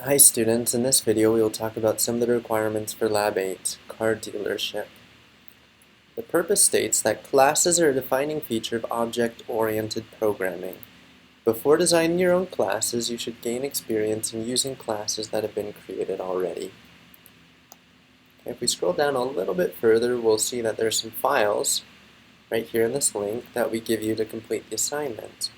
Hi students, in this video we will talk about some of the requirements for Lab 8, car dealership. The purpose states that classes are a defining feature of object-oriented programming. Before designing your own classes, you should gain experience in using classes that have been created already. Okay, if we scroll down a little bit further, we'll see that there are some files right here in this link that we give you to complete the assignment.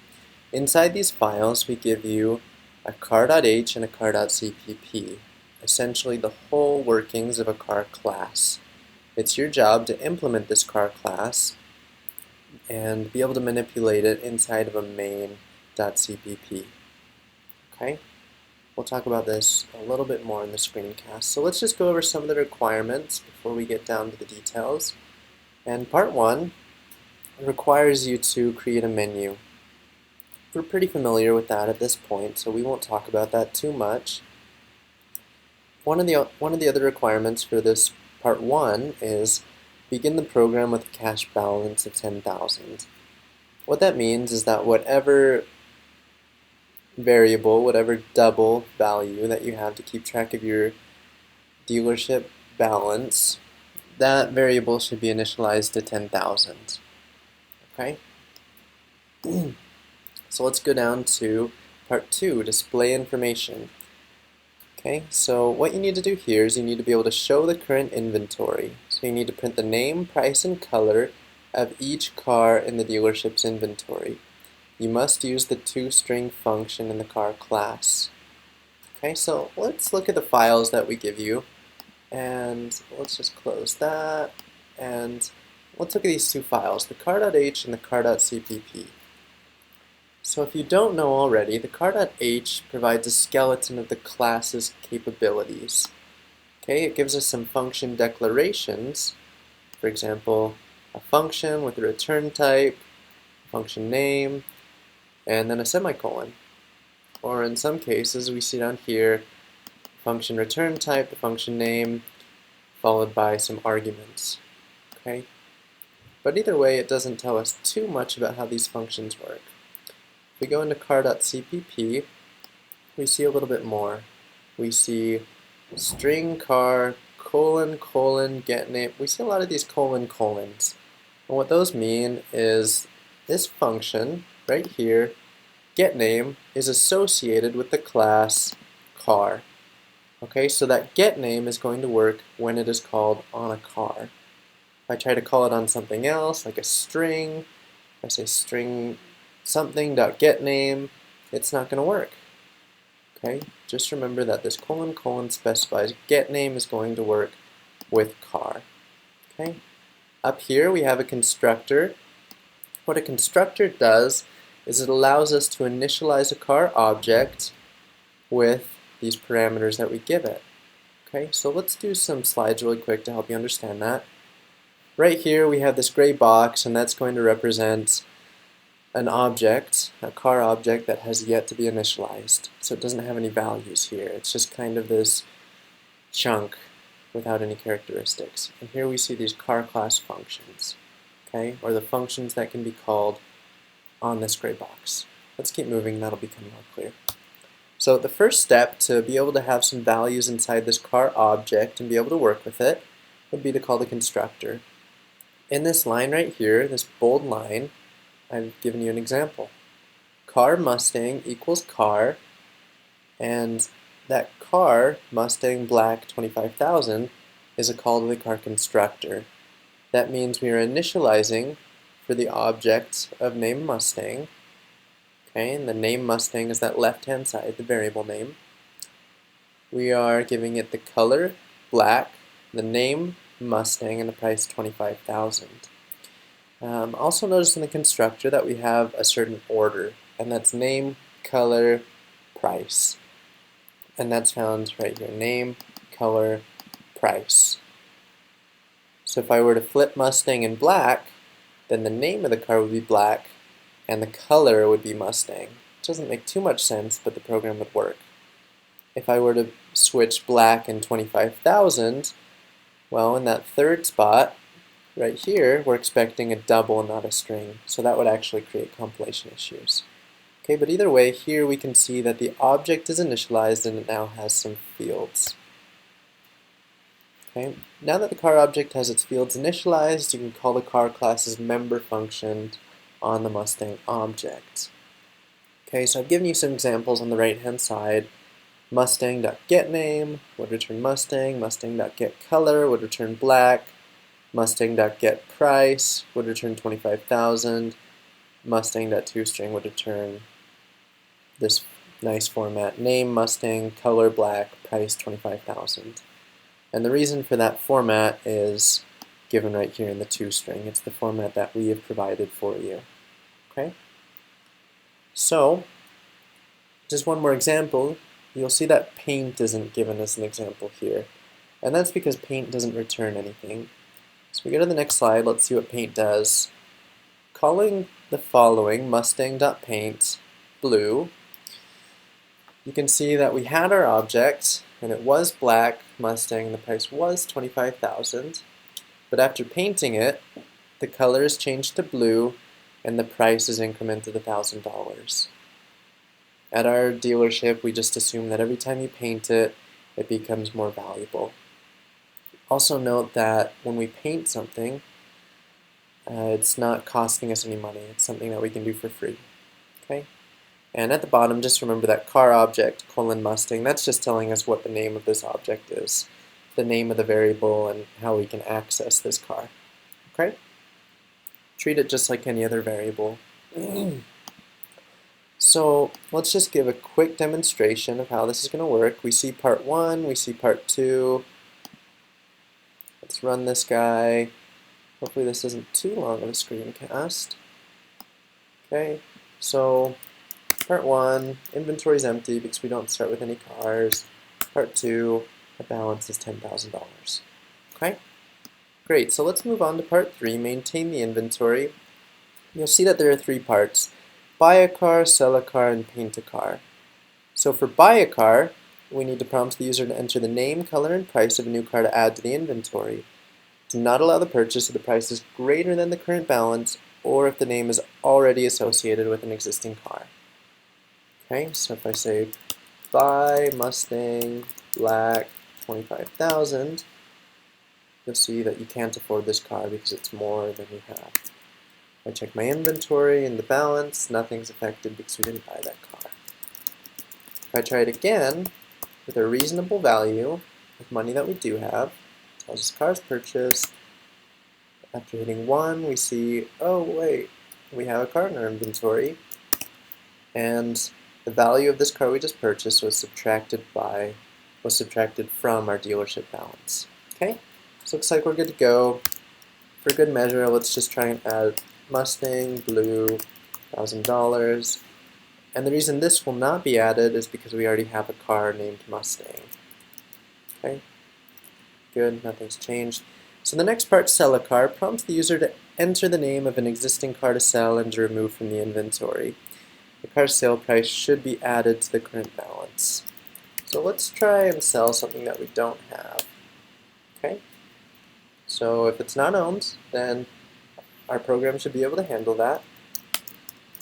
Inside these files, we give you a car.h and a car.cpp, essentially the whole workings of a car class. It's your job to implement this car class and be able to manipulate it inside of a main.cpp. Okay? We'll talk about this a little bit more in the screencast. So let's just go over some of the requirements before we get down to the details. And part 1 requires you to create a menu. We're pretty familiar with that at this point, so we won't talk about that too much. One of the other requirements for this part 1 is begin the program with a cash balance of 10,000. What that means is that whatever variable, whatever double value that you have to keep track of your dealership balance, that variable should be initialized to 10,000. Okay? So let's go down to part 2, display information. Okay, so what you need to do here is you need to be able to show the current inventory. So you need to print the name, price, and color of each car in the dealership's inventory. You must use the toString function in the car class. Okay, so let's look at the files that we give you, and let's just close that, and let's look at these two files, the car.h and the car.cpp. So if you don't know already, the car.h provides a skeleton of the class's capabilities. Okay, it gives us some function declarations, for example, a function with a return type, function name, and then a semicolon. Or in some cases, we see down here, function return type, the function name, followed by some arguments. Okay? But either way, it doesn't tell us too much about how these functions work. If we go into car.cpp, we see a little bit more. We see string car, colon, get name. We see a lot of these colons. And what those mean is this function right here, get name, is associated with the class car. Okay, so that get name is going to work when it is called on a car. If I try to call it on something else, like a string, if I say string something.getName, it's not going to work. Okay, just remember that this colon specifies getName is going to work with car. Okay, up here we have a constructor. What a constructor does is it allows us to initialize a car object with these parameters that we give it. Okay, so let's do some slides really quick to help you understand that. Right here we have this gray box, and that's going to represent an object, a car object that has yet to be initialized. So it doesn't have any values here. It's just kind of this chunk without any characteristics. And here we see these car class functions, okay, or the functions that can be called on this gray box. Let's keep moving, that'll become more clear. So the first step to be able to have some values inside this car object and be able to work with it would be to call the constructor. In this line right here, this bold line, I've given you an example. Car Mustang equals car, and that car, Mustang Black 25,000, is a call to the car constructor. That means we are initializing for the object of name Mustang. Okay, and the name Mustang is that left-hand side, the variable name. We are giving it the color, black, the name, Mustang, and the price, 25,000. Also notice in the constructor that we have a certain order, and that's name, color, price. And that's found right here, name, color, price. So if I were to flip Mustang in black, then the name of the car would be black, and the color would be Mustang. It doesn't make too much sense, but the program would work. If I were to switch black and 25,000, well, in that third spot, right here, we're expecting a double, not a string, so that would actually create compilation issues. Okay, but either way, here we can see that the object is initialized and it now has some fields. Okay, now that the car object has its fields initialized, you can call the car class's member function on the Mustang object. Okay, so I've given you some examples on the right-hand side. Mustang.getName would return Mustang, Mustang.getColor would return black, Mustang.getPrice would return 25,000, Mustang.toString would return this nice format, name Mustang, color black, price 25,000. And the reason for that format is given right here in the toString. It's the format that we have provided for you. Okay? So, just one more example. You'll see that paint isn't given as an example here. And that's because paint doesn't return anything. So we go to the next slide, let's see what paint does. Calling the following Mustang.paint blue, you can see that we had our object, and it was black Mustang, and the price was 25,000. But after painting it, the color is changed to blue, and the price is incremented $1,000. At our dealership, we just assume that every time you paint it, it becomes more valuable. Also note that when we paint something, it's not costing us any money. It's something that we can do for free. Okay? And at the bottom, just remember that car object, Mustang, that's just telling us what the name of this object is, the name of the variable, and how we can access this car. Okay? Treat it just like any other variable. So let's just give a quick demonstration of how this is going to work. We see part 1, we see part 2. Let's run this guy. Hopefully this isn't too long of a screencast. Okay, so part 1, inventory is empty because we don't start with any cars. Part 2, the balance is $10,000. Okay, great. So let's move on to part 3, maintain the inventory. You'll see that there are 3 parts. Buy a car, sell a car, and paint a car. So for buy a car, we need to prompt the user to enter the name, color, and price of a new car to add to the inventory. Do not allow the purchase if the price is greater than the current balance or if the name is already associated with an existing car. Okay, so if I say buy Mustang black 25,000, you'll see that you can't afford this car because it's more than we have. I check my inventory and the balance, nothing's affected because we didn't buy that car. If I try it again with a reasonable value, with money that we do have, tells us car's purchased. After hitting 1, we see, oh wait, we have a car in our inventory, and the value of this car we just purchased was subtracted from our dealership balance. Okay, so looks like we're good to go. For good measure, let's just try and add Mustang blue $1,000. And the reason this will not be added is because we already have a car named Mustang. Okay, good, nothing's changed. So the next part, sell a car, prompts the user to enter the name of an existing car to sell and to remove from the inventory. The car's sale price should be added to the current balance. So let's try and sell something that we don't have. Okay, so if it's not owned, then our program should be able to handle that.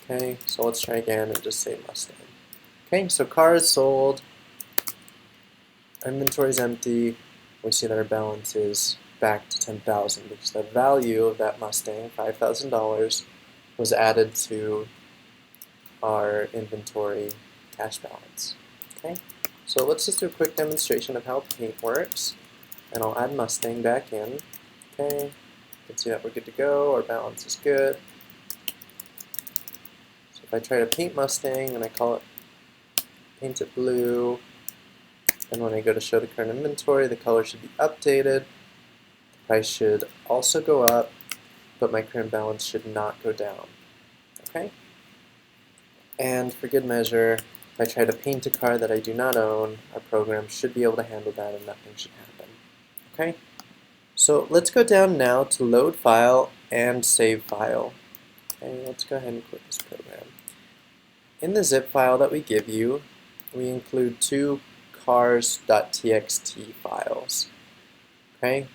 Okay, so let's try again and just say Mustang. Okay, so car is sold, our inventory is empty, we see that our balance is back to 10,000 because the value of that Mustang, $5,000, was added to our inventory cash balance. Okay, so let's just do a quick demonstration of how paint works, and I'll add Mustang back in. Okay. You can see that we're good to go, our balance is good. So if I try to paint Mustang and I call it paint it blue, then when I go to show the current inventory, the color should be updated. The price should also go up, but my current balance should not go down. Okay? And for good measure, if I try to paint a car that I do not own, our program should be able to handle that and nothing should happen. Okay? So let's go down now to load file and save file. Okay, let's go ahead and quit this program. In the zip file that we give you, we include 2 cars.txt files. Okay,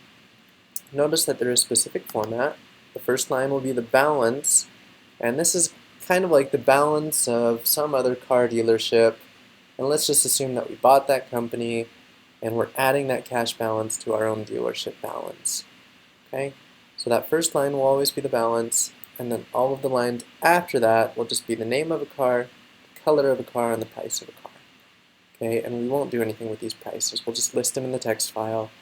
notice that there is a specific format. The first line will be the balance, and this is kind of like the balance of some other car dealership, and let's just assume that we bought that company and we're adding that cash balance to our own dealership balance. Okay, so that first line will always be the balance, and then all of the lines after that will just be the name of a car, the color of a car, and the price of a car. Okay, and we won't do anything with these prices. We'll just list them in the text file,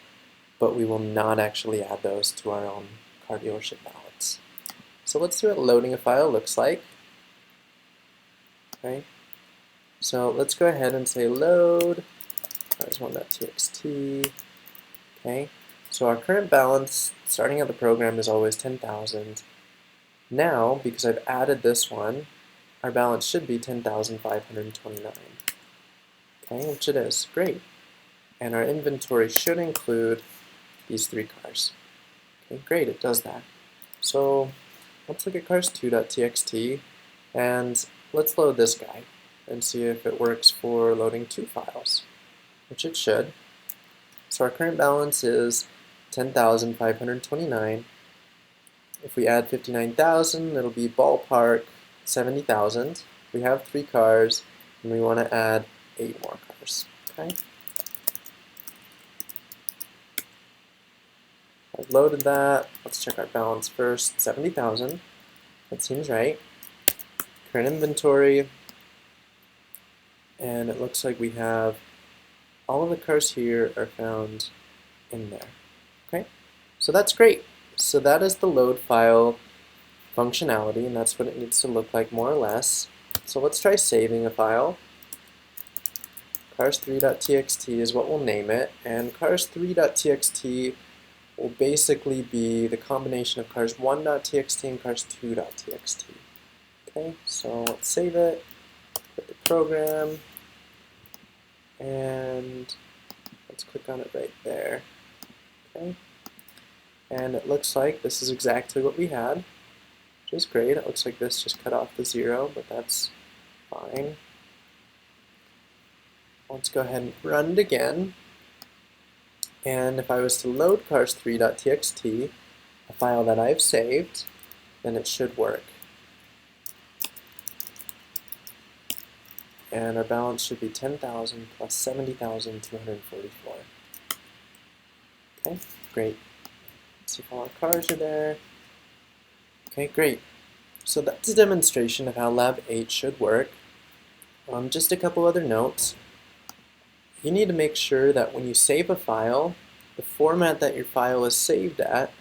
but we will not actually add those to our own car dealership balance. So let's see what loading a file looks like. Okay, so let's go ahead and say load cars1.txt. Okay, so our current balance starting at the program is always 10,000. Now, because I've added this one, our balance should be 10,529. Okay, which it is. Great. And our inventory should include these 3 cars. Okay, great, it does that. So let's look at cars2.txt and let's load this guy and see if it works for loading 2 files, which it should. So our current balance is 10,529. If we add 59,000, it'll be ballpark 70,000. We have 3 cars and we want to add 8 more cars. Okay. I've loaded that. Let's check our balance first. 70,000. That seems right. Current inventory. And it looks like we have all of the cars here are found in there. Okay, so that's great. So that is the load file functionality, and that's what it needs to look like more or less. So let's try saving a file. Cars3.txt is what we'll name it, and cars3.txt will basically be the combination of cars1.txt and cars2.txt. Okay, so let's save it, put the program, and let's click on it right there. Okay, and it looks like this is exactly what we had, which is great. It looks like this just cut off the 0, but that's fine. Let's go ahead and run it again. And if I was to load cars3.txt, a file that I've saved, then it should work. And our balance should be 10,000 plus 70,244. Okay, great. Let's see if all our cars are there. Okay, great. So that's a demonstration of how Lab 8 should work. Just a couple other notes. You need to make sure that when you save a file, the format that your file is saved at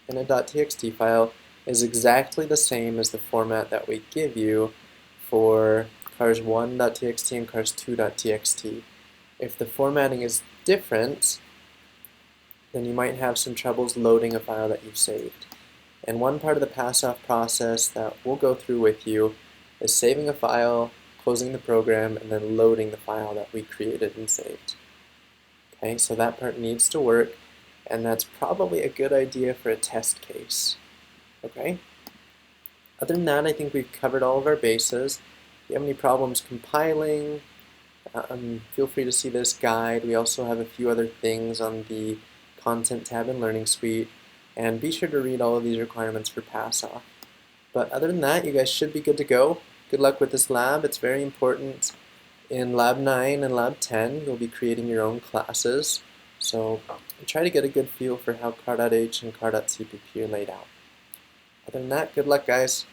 in a .txt file is exactly the same as the format that we give you for cars1.txt and cars2.txt. If the formatting is different, then you might have some troubles loading a file that you've saved. And one part of the pass-off process that we'll go through with you is saving a file, closing the program, and then loading the file that we created and saved. Okay, so that part needs to work, and that's probably a good idea for a test case. Okay? Other than that, I think we've covered all of our bases. If you have any problems compiling, feel free to see this guide. We also have a few other things on the Content tab in Learning Suite, and be sure to read all of these requirements for pass-off. But other than that, you guys should be good to go. Good luck with this lab. It's very important. In Lab 9 and Lab 10, you'll be creating your own classes. So try to get a good feel for how car.h and car.cpp are laid out. Other than that, good luck, guys.